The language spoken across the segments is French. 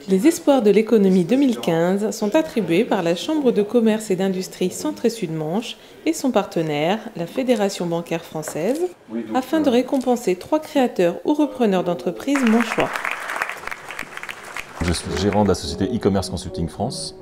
Les espoirs de l'économie 2015 sont attribués par la Chambre de commerce et d'industrie Centre et Sud-Manche et son partenaire, la Fédération bancaire française, afin de récompenser 3 créateurs ou repreneurs d'entreprises manchois. Je suis gérant de la société e-commerce Consulting France,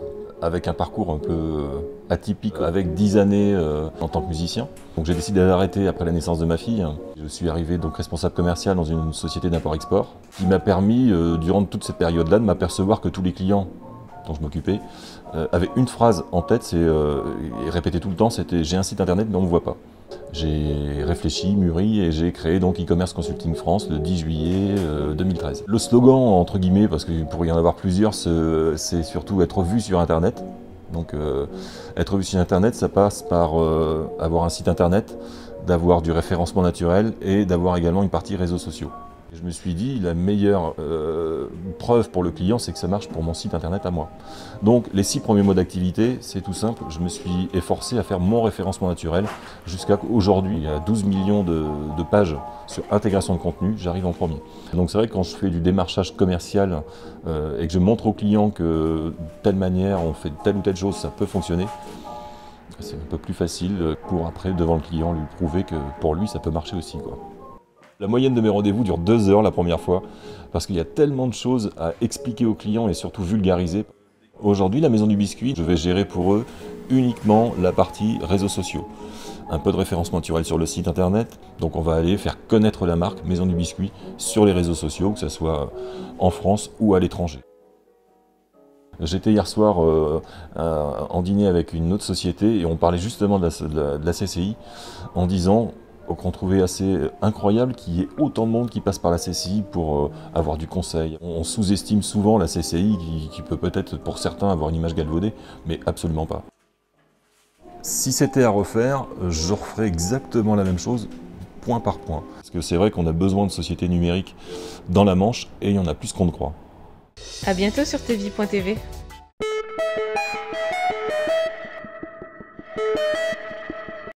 avec un parcours un peu atypique, avec 10 années en tant que musicien. Donc j'ai décidé d'arrêter après la naissance de ma fille. Je suis arrivé donc responsable commercial dans une société d'import-export, qui m'a permis, durant toute cette période-là, de m'apercevoir que tous les clients dont je m'occupais avaient une phrase en tête, et répétée tout le temps, c'était « j'ai un site internet mais on ne me voit pas ». J'ai réfléchi, mûri et j'ai créé donc e-commerce Consulting France le 10 juillet 2013. Le slogan, entre guillemets, parce qu'il pourrait y en avoir plusieurs, c'est surtout être vu sur Internet. Donc être vu sur Internet, ça passe par avoir un site Internet, d'avoir du référencement naturel et d'avoir également une partie réseaux sociaux. Je me suis dit, la meilleure preuve pour le client, c'est que ça marche pour mon site internet à moi. Donc les 6 premiers mois d'activité, c'est tout simple, je me suis efforcé à faire mon référencement naturel jusqu'à aujourd'hui. Il y a 12 millions de pages sur intégration de contenu, j'arrive en premier. Donc c'est vrai que quand je fais du démarchage commercial et que je montre au client que de telle manière, on fait telle ou telle chose, ça peut fonctionner, c'est un peu plus facile pour après, devant le client, lui prouver que pour lui, ça peut marcher aussi, quoi. La moyenne de mes rendez-vous dure 2 heures la première fois, parce qu'il y a tellement de choses à expliquer aux clients et surtout vulgariser. Aujourd'hui, la Maison du Biscuit, je vais gérer pour eux uniquement la partie réseaux sociaux. Un peu de référencement naturel sur le site internet, donc on va aller faire connaître la marque Maison du Biscuit sur les réseaux sociaux, que ce soit en France ou à l'étranger. J'étais hier soir en dîner avec une autre société et on parlait justement de la CCI en disant qu'on trouvait assez incroyable qu'il y ait autant de monde qui passe par la CCI pour avoir du conseil. On sous-estime souvent la CCI qui peut peut-être pour certains avoir une image galvaudée, mais absolument pas. Si c'était à refaire, je referais exactement la même chose, point par point. Parce que c'est vrai qu'on a besoin de sociétés numériques dans la Manche et il y en a plus qu'on ne croit. À bientôt sur tvie.tv.